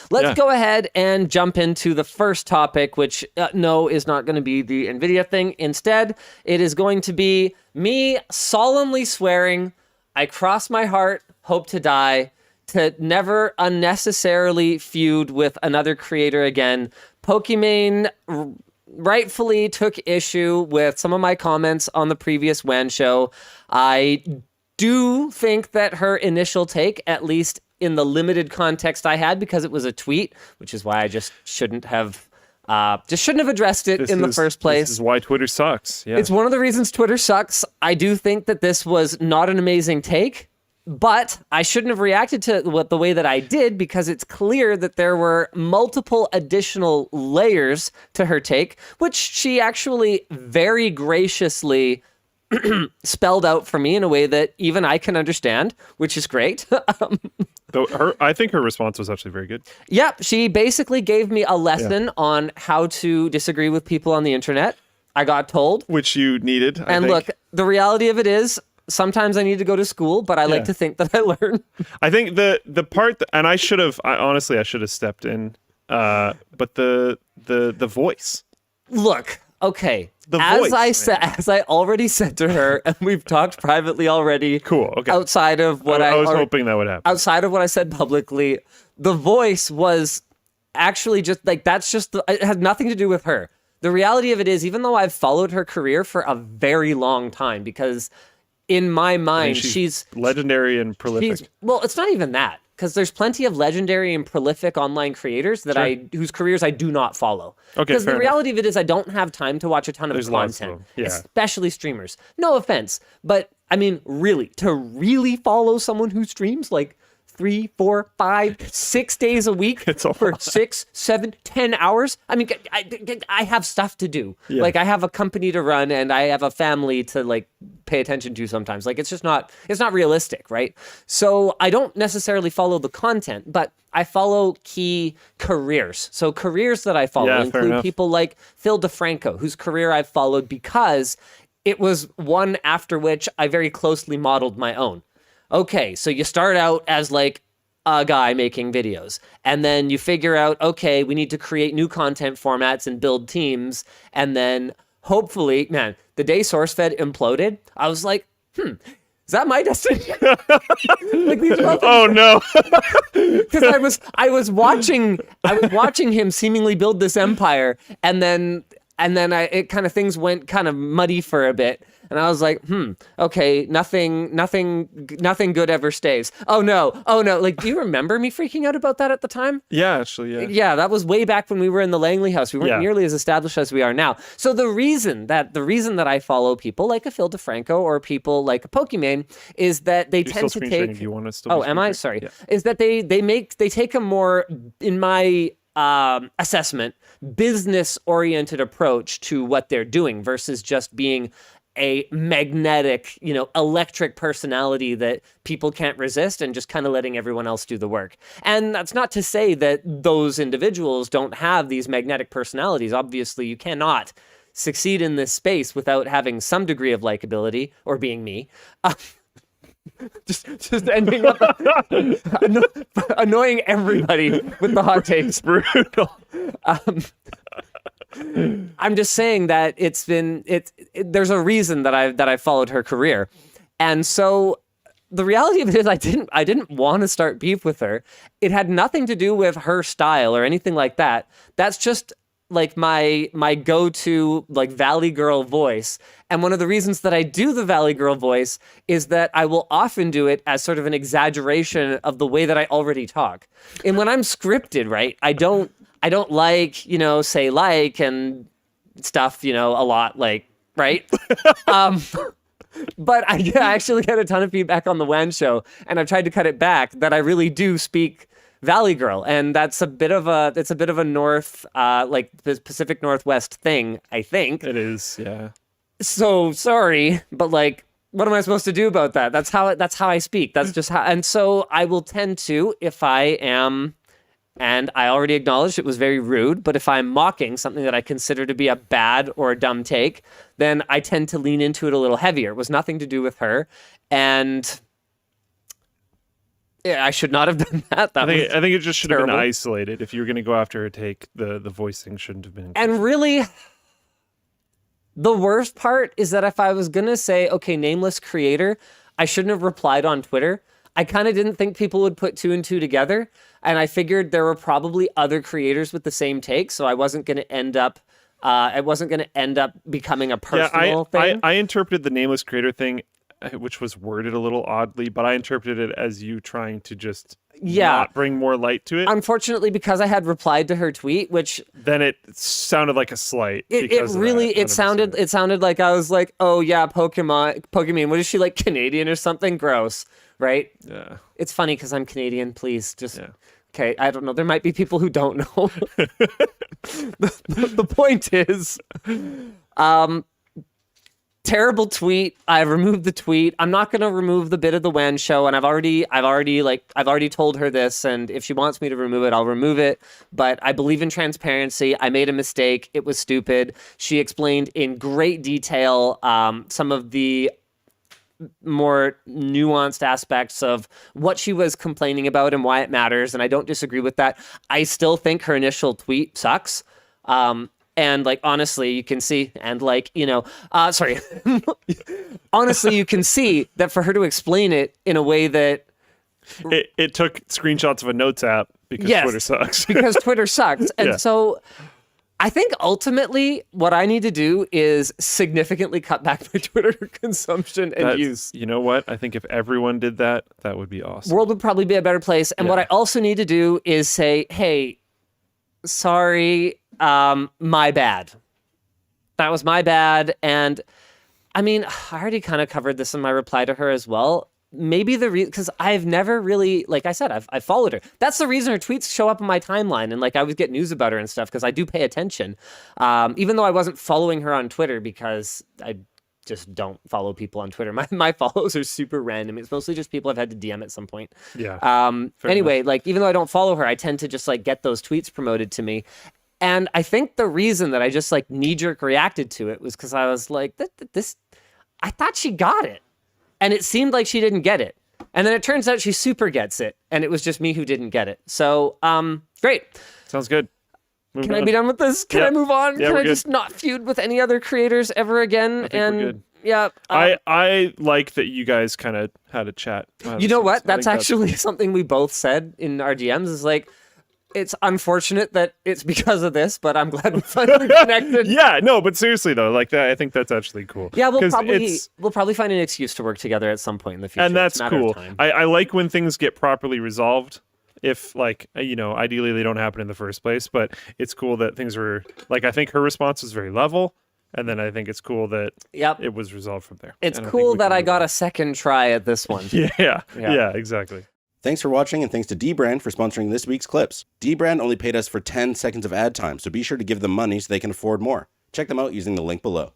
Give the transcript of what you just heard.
let's go ahead and jump into the first topic, which no, is not going to be the NVIDIA thing. Instead, it is going to be me solemnly swearing, I cross my heart, hope to die, to never unnecessarily feud with another creator again. Pokimane rightfully took issue with some of my comments on the previous WAN show. I do think that her initial take, at least in the limited context I had, because it was a tweet, which is why I just shouldn't have addressed it in the first place. This is why Twitter sucks. Yeah. It's one of the reasons Twitter sucks. I do think that this was not an amazing take, but I shouldn't have reacted to the way that I did, because it's clear that there were multiple additional layers to her take, which she actually very graciously spelled out for me in a way that even I can understand, which is great. I think her response was actually very good. Yep, she basically gave me a lesson on how to disagree with people on the internet. I got told. Which you needed, I think. Look, the reality of it is, sometimes I need to go to school, but I like to think that I learn. I think the part and I should have stepped in. But the voice. Look, okay. As I already said to her, and we've talked privately already. Cool. Okay. Outside of what I was hoping that would happen. Outside of what I said publicly, the voice was actually just like, it had nothing to do with her. The reality of it is, even though I've followed her career for a very long time, because in my mind, she's legendary and prolific. Well, it's not even that, because there's plenty of legendary and prolific online creators that whose careers I do not follow. Okay, because the reality of it is, I don't have time to watch a ton of content, especially streamers. No offense, but I mean, to really follow someone who streams like 3, 4, 5, 6 days a week for 6, 7, 10 hours. I mean, I have stuff to do. Yeah. Like, I have a company to run, and I have a family to like pay attention to sometimes. Like, it's not realistic, right? So I don't necessarily follow the content, but I follow key careers. So careers that I follow include people like Phil DeFranco, whose career I've followed because it was one after which I very closely modeled my own. Okay, so you start out as like a guy making videos, and then you figure out, okay, we need to create new content formats and build teams, and then hopefully, man, the day SourceFed imploded, I was like, is that my destiny? Like, oh no! Because I was watching him seemingly build this empire, and then things went kind of muddy for a bit. And I was like, okay, nothing good ever stays. Oh no. Like, do you remember me freaking out about that at the time? Yeah, actually, yeah. Yeah, that was way back when we were in the Langley house. We weren't nearly as established as we are now. So the reason that I follow people like a Phil DeFranco or people like a Pokimane is that they tend to take. If you want to still am I? Sorry. Yeah. Is that they take a more, in my assessment, business-oriented approach to what they're doing versus just being a magnetic, electric personality that people can't resist and just kind of letting everyone else do the work. And that's not to say that those individuals don't have these magnetic personalities. Obviously, you cannot succeed in this space without having some degree of likability or being me. Just ending up annoying everybody with the hot takes. Brutal. I'm just saying that there's a reason that I followed her career. And so the reality of it is I didn't want to start beef with her. It had nothing to do with her style or anything like that. That's just like my go-to like Valley Girl voice. And one of the reasons that I do the Valley Girl voice is that I will often do it as sort of an exaggeration of the way that I already talk. And when I'm scripted, right, I don't like, say like and stuff, a lot, like, right? But I actually get a ton of feedback on the WAN show, and I've tried to cut it back, that I really do speak Valley Girl, and that's a bit of a north, like the Pacific Northwest thing, I think. It is, yeah. So sorry, but like, what am I supposed to do about that? That's how I speak. That's just how, and so I will tend to, if I am. And I already acknowledged it was very rude, but if I'm mocking something that I consider to be a bad or a dumb take, then I tend to lean into it a little heavier. It was nothing to do with her. And Yeah, I should not have done that. I think it just should have been terrible. isolated. If you were going to go after her take, the voice thing shouldn't have been. And really, the worst part is that if I was going to say, okay, nameless creator, I shouldn't have replied on Twitter. I kind of didn't think people would put 2 and 2 together. And I figured there were probably other creators with the same take. So I wasn't going to end up becoming a personal thing. I interpreted the nameless creator thing, which was worded a little oddly, but I interpreted it as you trying to just not bring more light to it. Unfortunately, because I had replied to her tweet, which then it sounded like a slight. It sounded like I was like, oh yeah, Pokimane. What is she, like, Canadian or something? Gross, right? Yeah. It's funny because I'm Canadian. Please just. Yeah. Okay, I don't know. There might be people who don't know. the point is, terrible tweet. I removed the tweet. I'm not going to remove the bit of the WAN show, and I've already told her this, and if she wants me to remove it, I'll remove it. But I believe in transparency. I made a mistake. It was stupid. She explained in great detail some of the more nuanced aspects of what she was complaining about and why it matters, and I don't disagree with that. I still think her initial tweet sucks. And, like, honestly, you can see, and, like, honestly, you can see that for her to explain it in a way that it took screenshots of a notes app because Twitter sucks. because Twitter sucks. And so I think ultimately what I need to do is significantly cut back my Twitter consumption and use. You know what? I think if everyone did that, that would be awesome. World would probably be a better place. And what I also need to do is say, hey, sorry, my bad. That was my bad. And I mean, I already kind of covered this in my reply to her as well. Maybe because I've never really, like I said, I've followed her. That's the reason her tweets show up on my timeline, and, like, I always get news about her and stuff because I do pay attention. Even though I wasn't following her on Twitter because I just don't follow people on Twitter. My follows are super random. It's mostly just people I've had to DM at some point. Yeah. Anyway, like, even though I don't follow her, I tend to just, like, get those tweets promoted to me. And I think the reason that I just, like, knee-jerk reacted to it was because I was like, I thought she got it. And it seemed like she didn't get it. And then it turns out she super gets it. And it was just me who didn't get it. So, great. Sounds good. Can I be done with this? Can I move on? Yeah, Can I good. just not feud with any other creators ever again? I think we're good. Yeah. I like that you guys kind of had a chat. You know what? That's actually something we both said in our DMs is, like, it's unfortunate that it's because of this, but I'm glad we finally connected. Yeah, no, but seriously though, like, that, I think that's actually cool. Yeah, we'll probably find an excuse to work together at some point in the future. And that's cool. Of time. I like when things get properly resolved. If, like, ideally they don't happen in the first place, but it's cool that things were, like, I think her response was very level, and then I think it's cool that it was resolved from there. It's cool that I got a second try at this one. Yeah, exactly. Thanks for watching, and thanks to dbrand for sponsoring this week's clips. dbrand only paid us for 10 seconds of ad time, so be sure to give them money so they can afford more. Check them out using the link below.